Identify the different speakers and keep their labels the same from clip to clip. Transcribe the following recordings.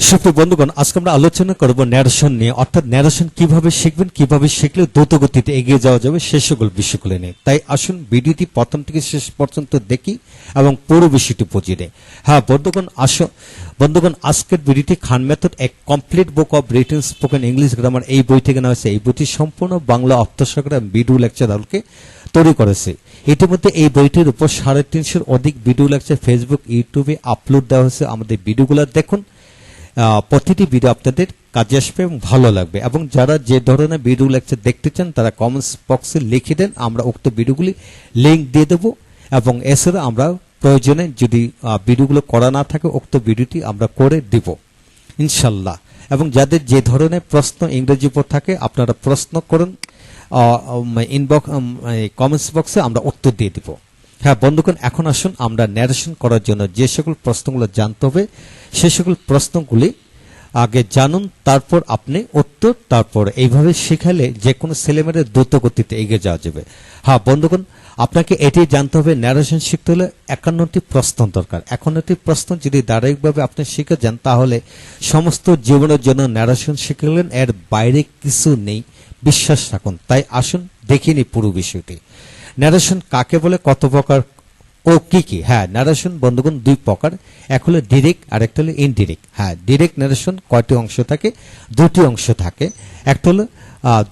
Speaker 1: সুপ্রিয় বন্ধুগণ, আজকে আমরা আলোচনা করব ন্যারেশন নিয়ে, অর্থাৎ ন্যারেশন কিভাবে শিখবেন, কিভাবে শিখলে দ্রুত গতিতে এগিয়ে যাওয়া যাবে সে সকল বিষয়গুলো নিয়ে। তাই আসুন ভিডিওটি প্রথম থেকে শেষ পর্যন্ত দেখি এবং পুরো বিষয়টি বুঝিয়ে নেই। হ্যাঁ বন্ধুগণ, আজকের ভিডিওটি খান মেথড এক complete book of written spoken English grammar এই বই থেকে নেওয়া হয়েছে। এই বইটি সম্পূর্ণ বাংলা অর্থ সহকারে ভিডিও লেকচার আলোকে তৈরি করেছে। ইতিমধ্যে এই বইটির উপর 350 অধিক ভিডিও লেকচার ফেসবুক, ইউটিউবে আপলোড দেওয়া হয়েছে। আমাদের ভিডিওগুলো দেখুন, প্রতিটি ভিডিও আপনাদের কাজে আসবে এবং ভালো লাগবে। এবং যারা যে ধরনের ভিডিও লেকচার দেখতে চান তারা কমেন্টস বক্সে লিখে দেন, আমরা উক্ত ভিডিওগুলি লিঙ্ক দিয়ে দেবো। এবং এছাড়া আমরা প্রয়োজনে যদি ভিডিওগুলো করা না থাকে উক্ত ভিডিওটি আমরা করে দিব ইনশাল্লাহ। এবং যাদের যে ধরনের প্রশ্ন ইংরেজি উপর থাকে আপনারা প্রশ্ন করুন, কমেন্টস বক্সে আমরা উত্তর দিয়ে দিব। হ্যাঁ বন্ধুগণ, এখন আসুন আমরা ন্যারেশন করার জন্য যে সকল প্রশ্নগুলো জানতে হবে সে সকল প্রশ্নগুলি আগে জানুন, তারপর আপনি উত্তর, তারপর এইভাবে শেখালে যে কোনো ছেলেমেয়েদের দ্রুত গতিতে এগিয়ে যাওয়া যাবে। হ্যাঁ বন্ধুগণ, আপনাকে এটি জানতে হবে, ন্যারেশন শিখতে হলে 51টি প্রশ্ন দরকার। 51টি প্রশ্ন যদি ধারাবাহিকভাবে আপনি শিখে যান তাহলে সমস্ত জীবনের জন্য ন্যারেশন শিখলেন, এর বাইরে কিছু নেই, বিশ্বাস রাখুন। তাই আসুন দেখিনি পুরো বিষয়টি। ন্যারেশন কাকে বলে, কত প্রকার ও কি কি? হ্যাঁ, ন্যারেশন বন্ধুগণ দুই প্রকার, এক হলো ডিরেক্ট আর একটা হলো ইনডিরেক্ট। হ্যাঁ, ডিরেক্ট ন্যারেশন কয়টি অংশ থাকে? দুটি অংশ থাকে। একটা হলো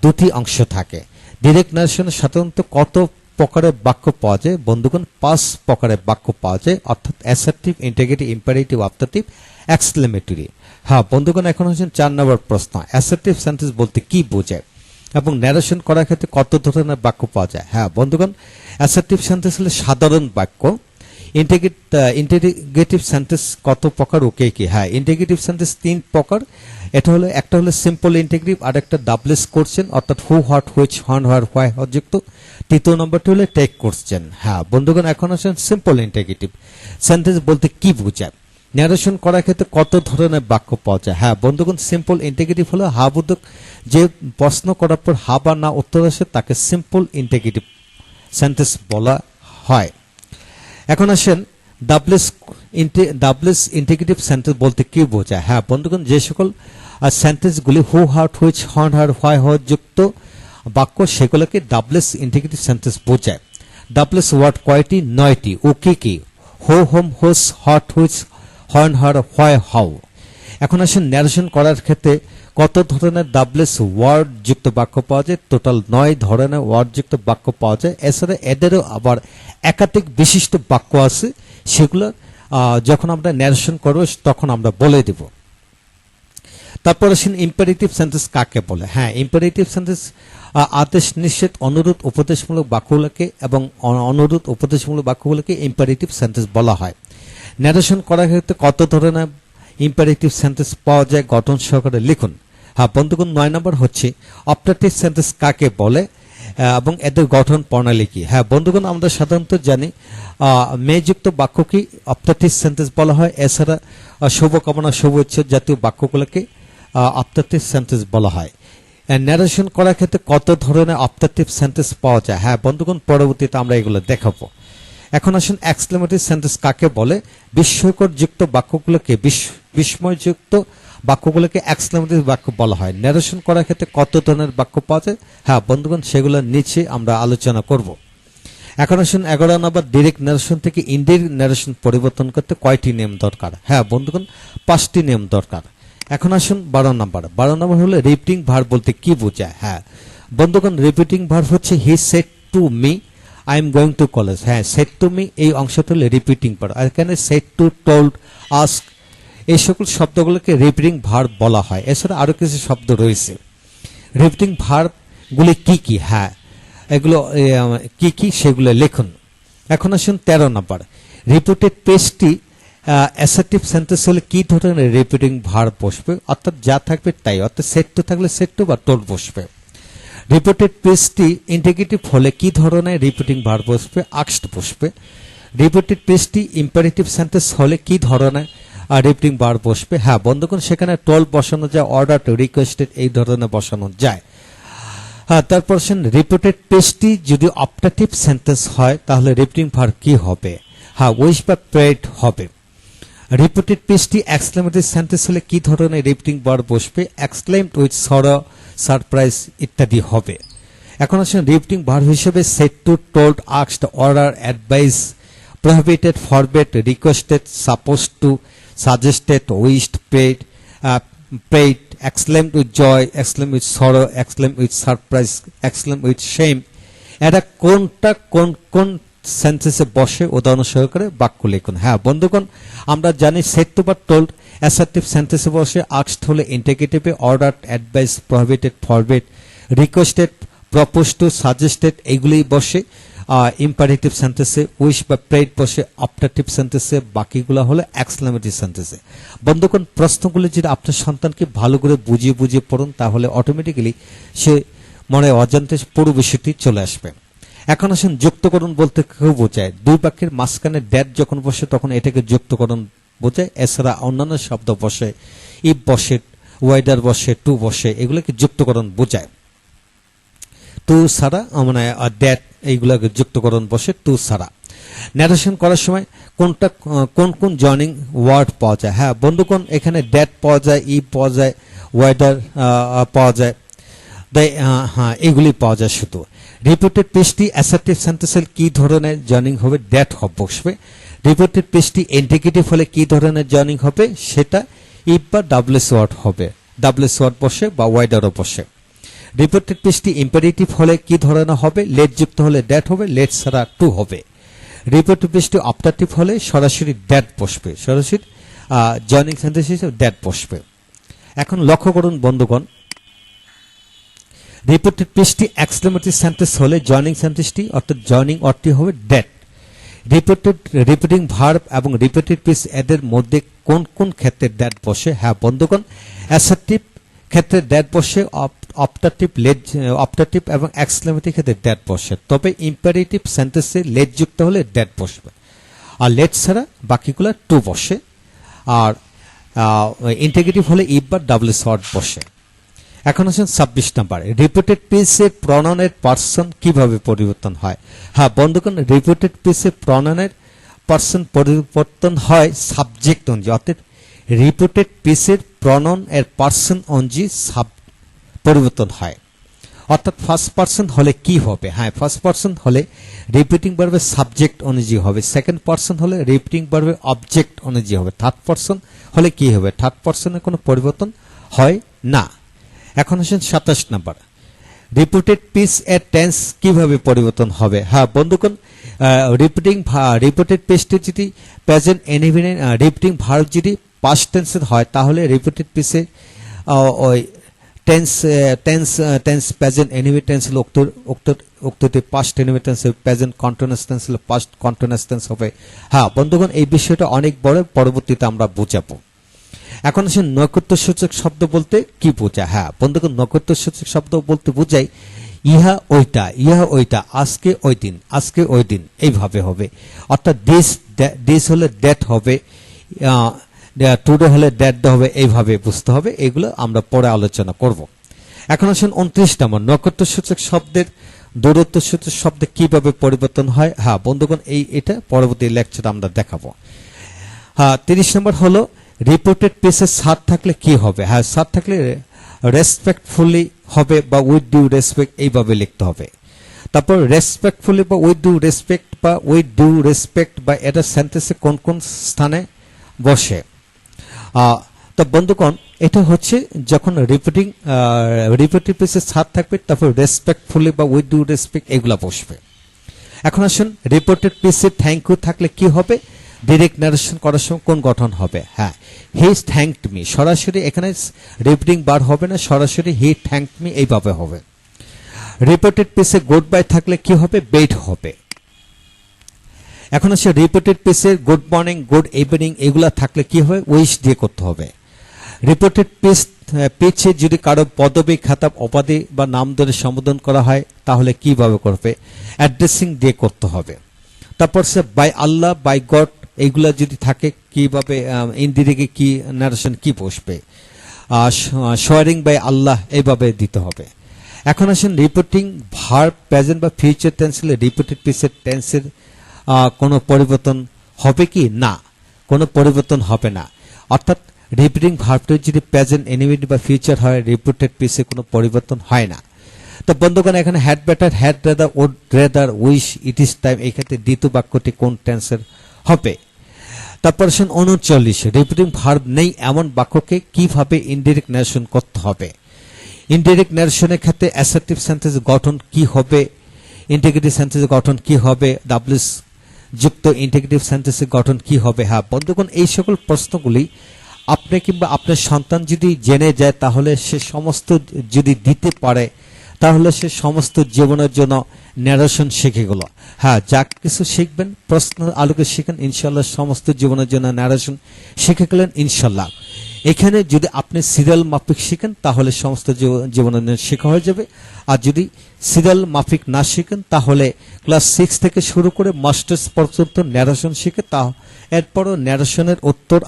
Speaker 1: দুটি অংশ থাকে। ডিরেক্ট ন্যারেশনে সাধারণত কত প্রকারের বাক্য পাওয়া যায় বন্ধুগণ? 5 প্রকারের বাক্য পাওয়া যায়, অর্থাৎ assertive, integrative, imperative, objective, exclamatory. হ্যাঁ বন্ধুগণ, এখন হচ্ছেন 4 নম্বর প্রশ্ন, অ্যাসার্টিভ সেন্টেন্স বলতে কি বোঝায় এবং ন্যারেশন করার ক্ষেত্রে কত ধরনের বাক্য পাওয়া যায়? হ্যাঁ বন্ধুগণ, অ্যাসার্টিভ সেন্টেন্স হলো সাধারণ বাক্য। ইন্টিগ্রেটিভ সেন্টেন্স কত প্রকার ও কে কি? হ্যাঁ, ইন্টিগ্রেটিভ সেন্টেন্স 3 প্রকার। এটা হলো, একটা হলো সিম্পল ইন্টিগ্রেটিভ, আর একটা ডাবলেস কোশ্চেন, অর্থাৎ হু, হোয়াট, হুইচ, হন, হোয়ার, হোয়াই যুক্ত। তৃতীয় নম্বরটি হলো টেক কোশ্চেন। হ্যাঁ বন্ধুগণ, এখন আসেন সিম্পল ইন্টিগ্রেটিভ সেন্টেন্স বলতে কি বোঝায়, ন্যারেশন করার ক্ষেত্রে কত ধরনের বাক্য পাওয়া যায়? হ্যাঁ বন্ধুগণ, সিম্পল ইন্টিগ্রেটিভ হলো হা বোধক, যে প্রশ্ন করার পর হা বা না উত্তর আসে তাকে সিম্পল ইন্টিগ্রেটিভ সেন্টেন্স বলা হয়। এখন আসেন ডাবলেস ইন্টিগ্রেটিভ সেন্টেন্স বলতে কি বোঝায়? হ্যাঁ বন্ধুগণ, যে সকল সেন্টেন্সগুলি হু, হাট, হুইচ, হন, হার, হোয়াই যুক্ত বাক্য সেগুলোকে ডাবলেস ইন্টিগ্রেটিভ সেন্টেন্স বোঝায়। ডাবলেস ওয়ার্ড কয়টি? 9টি। ও কি কি? হো, হোম, হোস, হট, হুইচ, হন, হার, হোয়াই, হাউ। এখন আসেন ন্যারেশন করার ক্ষেত্রে কত ধরনের ডাবলেস ওয়ার্ড যুক্ত বাক্য পাওয়া যায়? টোটাল 9 ধরনের ওয়ার্ড যুক্ত বাক্য পাওয়া যায়। এছাড়া এদেরও আবার একাধিক বিশিষ্ট বাক্য আছে, সেগুলো যখন আমরা ন্যারেশন করব তখন আমরা বলে দেব। তারপর আসেন ইম্পারেটিভ সেন্টেন্স কাকে বলে? হ্যাঁ, ইম্পারেটিভ সেন্টেন্স আদেশ, নিষেধ, অনুরোধ, উপদেশমূলক বাক্যগুলোকে এবং অনুরোধ উপদেশমূলক বাক্যগুলোকে ইম্পারেটিভ সেন্টেন্স বলা হয়। ন্যারেশন করার ক্ষেত্রে কত ধরনের ইম্পারেটিভ সেন্টেন্স পাওয়া যায়? গঠন সহকারে লিখুন। হ্যাঁ বন্ধুগণ, 9 নম্বর হচ্ছে অবজেক্টিভ সেন্টেন্স কাকে বলে এবং এদের গঠন প্রণালী কি? হ্যাঁ বন্ধুগণ, আমরা সাধারণত জানি মেযুক্ত বাক্যকে অবজেক্টিভ সেন্টেন্স বলা হয়। এছাড়া শুভকামনা, শুভেচ্ছা জাতীয় বাক্যগুলোকে অবজেক্টিভ সেন্টেন্স বলা হয়। ন্যারেশন করার ক্ষেত্রে কত ধরনের অবজেক্টিভ সেন্টেন্স পাওয়া যায়? হ্যাঁ বন্ধুগণ, পরবর্তীতে আমরা এগুলো দেখাবো। এখন আসুন এক্সক্লেমেটরি সেন্টেন্স কাকে বলে? বিস্ময়কর যুক্ত বাক্যগুলোকে, বিস্ময়যুক্ত বাক্যগুলোকে এক্সক্লেমেটরি বাক্য বলা হয়। ন্যারেশন করার ক্ষেত্রে কত ধরনের বাক্য পাওয়া যায়? হ্যাঁ বন্ধুগণ, সেগুলো নিচে আমরা আলোচনা করব। এখন আসুন 11 নম্বর, ডিরেক্ট ন্যারেশন থেকে ইনডিরেক্ট ন্যারেশন পরিবর্তন করতে কয়টি নিয়ম দরকার? হ্যাঁ বন্ধুগণ, 5টি নিয়ম দরকার। এখন আসুন 12 নম্বর হলো রিপিটিং ভার্ব বলতে কি বোঝায়? হ্যাঁ বন্ধুগণ, রিপিটিং ভার্ব হচ্ছে he said to me I am going to college. হ্যাঁ, সেড টু মি এই অংশটা হলো রিপিটিং ভার্ব। আর এখানে সেড টু, টোল্ড, আস্ক এই সকল শব্দগুলোকে রিপিটিং ভার্ব বলা হয়। এছাড়া আরো কিছু শব্দ রয়েছে। রিপিটিং ভার্বগুলি কি কি? হ্যাঁ, এগুলো কি কি সেগুলো লিখুন। এখন আসুন 13 নম্বর, রিপিটেড পেজটি অ্যাসার্টিভ সেন্টেন্স হলে কি ধরনের রিপিটিং ভার্ব বসবে? অর্থাৎ যা থাকবে তাই, অর্থাৎ সেড টু থাকলে সেড টু বা টোল্ড বসবে। রিপিটেড পেজটি ইন্টিগ্রেটিভ হলে কি ধরনের রিপিটিং ভার্ব বসবে? আস্কড বসবে। রিপিটেড পেজটি ইম্পারেটিভ সেন্টেন্স হলে কি ধরনের রিপিটিং ভার্ব বসবে? হ্যাঁ বন্ধুগণ, সেখানে টোল্ড বসানো যায়, অর্ডার, রিকোয়েস্টেড এই ধরনের বসানো যায়। হ্যাঁ, তারপর রিপিটেড পেজটি যদি অবজেক্টিভ সেন্টেন্স হয় তাহলে রিপিটিং ভার্ব কি হবে? হ্যাঁ, উইশ বা প্রেড হবে। রিপিটেড পিসটি এক্সক্লেমেটরি সেন্টেন্স হলে কি ধরনের রিপিটিং ভার্ব বসবে? এক্সক্লেমড উইথ সরো, সারপ্রাইজ ইত্যাদি হবে। এখন আসুন রিপিটিং ভার্ব হিসেবে said to, told, asked, order, advice, prohibited, forbade, requested, supposed to, suggested, wished, paid, prayed, exclaimed with joy, exclaimed with sorrow, exclaimed with surprise, exclaimed with shame। এটা কোনটা কোন কোন সেন্টেন্সে বসে উদাহরণ সহকারে বাক্য লিখুন। হ্যাঁ বন্ধুগণ, আমরা জানি সেড টু বা টোল্ড অ্যাসার্টিভ সেন্টেন্সে বসে, আস্কড হলে ইন্টিগ্রেটিভে, ordered, advise, prohibited, forbid, requested, propose to, suggested এইগুলি বসে ইম্পারেটিভ সেন্টেন্সে, উইশ বা প্রেড বসে অপটাটিভ সেন্টেন্সে, বাকিগুলো হলো এক্সক্লেমেটরি সেন্টেন্সে। বন্ধুগণ, প্রশ্নগুলো যদি আপনার সন্তানকে ভালো করে বুঝিয়ে বুঝিয়ে পড়ুন তাহলে অটোমেটিক্যালি সে মনে অজান্তে পুরো বিষয়টি চলে আসবে। এখন আসুন যুক্তকরণ বলতে কেউ বোঝায় দুই বাক্যের মাঝখানে ড্যাট যখন বসে তখন এটাকে যুক্তকরণ বোঝায়। এছাড়া অন্যান্য শব্দ বসে, ইফ বসে, ওয়াইডার বসে, টু বসে, এগুলোকে যুক্তকরণ বোঝায়। টু ছাড়া মানে দ্যাট এইগুলোকে যুক্তকরণ বসে টু ছাড়া। ন্যারেশন করার সময় কোনটা কোন কোন জয়নিং ওয়ার্ড পাওয়া যায়? হ্যাঁ বন্ধুগণ, এখানে দ্যাট পাওয়া যায়, ই পাওয়া যায়, ওয়াইডার পাওয়া যায়, হ্যাঁ এগুলি পাওয়া যায় শুধু। রিপিটেড পিসটি অ্যাসার্টিভ সেন্টেন্সের কি ধরনের জয়নিং হবে? দ্যাট বসবে। রিপিটেড পিসটি ইন্টিগ্রেটিভ হলে কি ধরনের জয়নিং হবে? সেটা ইফ বা ডাবলএস ওয়ার্ড হবে, ডাবলএস ওয়ার্ড বসে বা ওয়াইডারও বসে। রিপিটেড পিসটি ইম্পারেটিভ হলে কি ধরনের হবে? লেট যুক্ত হলে দ্যাট হবে, লেট ছাড়া টু হবে। রিপিটেড পিসটি অপটাটিভ হলে সরাসরি দ্যাট বসবে, সরাসরি জয়নিং সেন্টেন্স হিসেবে দ্যাট বসবে। এখন লক্ষ্য করুন বন্ধুগণ, রিপিটেড পিসটি এক্সক্লেমেটরি সেন্টেন্স হলে জয়নিং সেন্টেন্সটি অর্থাৎ জয়নিং অর্থটি হবে দ্যাট। রিপিটিং ভার্ব এবং রিপিটেড পিস এদের মধ্যে কোন কোন ক্ষেত্রে দ্যাট বসে? হ্যাঁ বন্ধুগণ, অ্যাসার্টিভ ক্ষেত্রে দ্যাট বসে, অপটাটিভ, লেট, অপটাটিভ এবং এক্সক্লেমেটরি ক্ষেত্রে দ্যাট বসে। তবে ইম্পারেটিভ সেন্টেন্সে লেট যুক্ত হলে দ্যাট বসবে, আর লেট ছাড়া বাকিগুলো টু বসে। আর ইন্টিগ্রেটিভ হলে ইফ বা ডাবলএস ওয়ার্ড বসে। এখন আসেন 26 নাম্বার, রিপিটেড পিসের প্রনাউনের পার্সন কিভাবে পরিবর্তন হয়? হ্যাঁ বন্ধুগণ, রিপিটেড পিসের প্রনাউনের পার্সন পরিবর্তন হয় সাবজেক্ট অনুযায়ী, অর্থাৎ রিপিটেড পিসের প্রনাউন এর পার্সন অনুযায়ী পরিবর্তন হয়। অর্থাৎ ফার্স্ট পার্সন হলে কি হবে? হ্যাঁ ফার্স্ট পার্সন হলে রিপিটিং ভার্বের সাবজেক্ট অনুযায়ী হবে, সেকেন্ড পার্সন হলে রিপিটিং ভার্বের অবজেক্ট অনুযায়ী হবে, থার্ড পার্সন হলে কি হবে? থার্ড পার্সনের কোনো পরিবর্তন হয় না। এখন আসেন 27 নাম্বার, রিপিটেড পিস এর টেন্স কিভাবে পরিবর্তন হবে? হ্যাঁ বন্ধুগণ, রিপিটেড পিসটি যদি প্রেজেন্ট ইনডিফিনিট রিপিটিং ভার্ব যদি পাস্ট টেন্সের হয় তাহলে রিপিটেড পিসে ওই টেন্স প্রেজেন্ট ইনডিফিনিট টেন্স হলো উক্তটি past indefinite tense, present continuous tense হলো পাস্ট কন্টিনিউয়াস টেন্স হবে। হ্যাঁ বন্ধুগণ, এই বিষয়টা অনেক বড়, পরবর্তীতে আমরা বোঝাবো। এখন আসে নৈকট্যসূচক শব্দ বলতে কি বোঝায়? হ্যাঁ বন্ধুগণ, নৈকট্যসূচক শব্দ বলতে বোঝায় ইহা ওইটা, আজকে ওই দিন, আজকে ওই দিন, এইভাবে হবে। অর্থাৎ দিস হলে দ্যাট হবে, টুডে হলে দ্যাট হবে, এইভাবে বুঝতে হবে। এগুলো আমরা পরে আলোচনা করব। এখন আসেন 29 নম্বর, নৈকট্যসূচক শব্দের দূরত্বসূচক শব্দে কিভাবে পরিবর্তন হয়? হ্যাঁ বন্ধুগণ, এটা পরবর্তী লেকচারে আমরা দেখাবো। হ্যাঁ 30 নম্বর হলো রিপিটেড পিসে সার থাকলে কি হবে? হ্যাঁ সার থাকলে রেসপেক্টফুলি হবে বা উইথ ডিউ রেসপেক্ট, এইভাবে লিখতে হবে। তারপর রেসপেক্টফুলি বা উইথ ডিউ রেসপেক্ট বা এটা সেন্টেন্সে কোন কোন স্থানে বসে? তো বন্ধুগণ, এটা হচ্ছে যখন রিপিটেড পিসে সার থাকবে তারপর রেসপেক্টফুলি বা উইথ ডিউ রেসপেক্ট এগুলা বসবে। এখন আসুন রিপিটেড পিসে থ্যাংক ইউ থাকলে কি হবে? ডিরেক্ট ন্যারেশন করার সময় কোন গঠন হবে? হ্যাঁ হি থ্যাঙ্কড মি, সরাসরি এখানে রিপিটিং বার হবে না, সরাসরি হি থ্যাঙ্কড মি এইভাবে হবে। রিপিটেড পিসে গুড বাই থাকলে কি হবে? বেড হবে। এখন আসে রিপিটেড পিসে গুড মর্নিং, গুড ইভিনিং এগুলা থাকলে কি হবে? উইশ দিয়ে করতে হবে। রিপিটেড পিসে যদি কারো পদবি, খেতাব, উপাধি বা নাম ধরে সম্বোধন করা হয় তাহলে কিভাবে করবে? অ্যাড্রেসিং দিয়ে করতে হবে। তারপর সে বাই আল্লাহ, বাই গড এইগুলা যদি থাকে কিভাবে ইনডিরেক্টলি কি নারেশন কি বসবে? সোয়ারিং বাই আল্লাহ এইভাবে দিতে হবে। এখন আসেন রিপিটিং ভার্ব প্রেজেন্ট বা ফিউচার টেন্স হলে রিপিটেড পিসের টেন্সের কোনো পরিবর্তন হবে কি? না, কোনো পরিবর্তন হবে না। অর্থাৎ রিপিটিং ভার্বটি যদি প্রেজেন্ট, ইনডিফিনিট বা ফিউচার হয়, রিপিটেড পিসে কোনো পরিবর্তন হয় না। তো বন্ধুগণ, এখানে had better, had rather, would rather, wish, it is time, এই ক্ষেত্রে দ্বিতীয় বাক্যটি কোন টেন্সের হবে? তারপর 39, রিপিটিং ভার্ব নেই এমন বাক্যকে কিভাবে ইনডিরেক্ট ন্যারেশন করতে হবে? ইনডিরেক্ট ন্যারেশনের ক্ষেত্রে অ্যাসার্টিভ সেন্টেন্স গঠন কি হবে, ইন্টিগ্রেটিভ সেন্টেন্স গঠন কি হবে, ডাব্লিউএস যুক্ত ইন্টিগ্রেটিভ সেন্টেন্সের গঠন কি হবে? হ্যাঁ বন্ধুগণ, এই সকল প্রশ্নগুলি আপনি কিংবা আপনার সন্তান যদি জেনে যায়, তাহলে সে সমস্ত যদি দিতে পারে, তাহলে সে সমস্ত জীবনের জন্য ন্যারেশন শিখে গেল। হ্যাঁ, যা কিছু শিখবেন প্রশ্ন আলোকে শিখেন, ইনশাল্লাহ সমস্ত জীবনের জন্য ন্যারেশন শিখে গেলেন ইনশাল্লাহ। এখানে যদি আপনি সিরিয়াল মাফিক শিখেন, তাহলে সমস্ত জীবনের জন্য শেখা হয়ে যাবে। আর যদি সিরিয়াল মাফিক না শিখেন, তাহলে ক্লাস 6 থেকে শুরু করে মাস্টার্স পর্যন্ত ন্যারেশন শিখে, তা এরপরও ন্যারেশনের উত্তর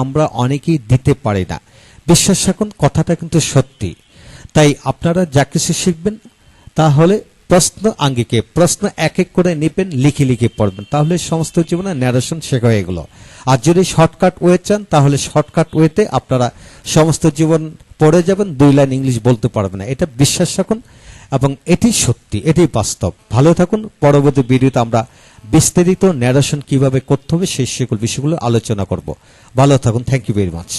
Speaker 1: আমরা অনেকেই দিতে পারি না। বিশ্বাস রাখুন, কথাটা কিন্তু সত্যি। তাই আপনারা যা কিছু শিখবেন, তাহলে প্রশ্ন আঙ্গিকে প্রশ্ন এক এক করে নেবেন, লিখে লিখে পড়বেন, তাহলে সমস্ত জীবনে ন্যারেশন শেখা হয়ে গেল। আর যদি শর্টকাট ওয়ে চান, তাহলে শর্টকাট ওয়েতে আপনারা সমস্ত জীবন পড়ে যাবেন, 2 লাইন ইংলিশ বলতে পারবেন না। এটা বিশ্বাস রাখুন এবং এটি সত্যি, এটি বাস্তব। ভালো থাকুন। পরবর্তী ভিডিওতে আমরা বিস্তারিত ন্যারেশন কিভাবে করতে হবে সেই সকল বিষয়গুলো আলোচনা করব। ভালো থাকুন। Thank you very much.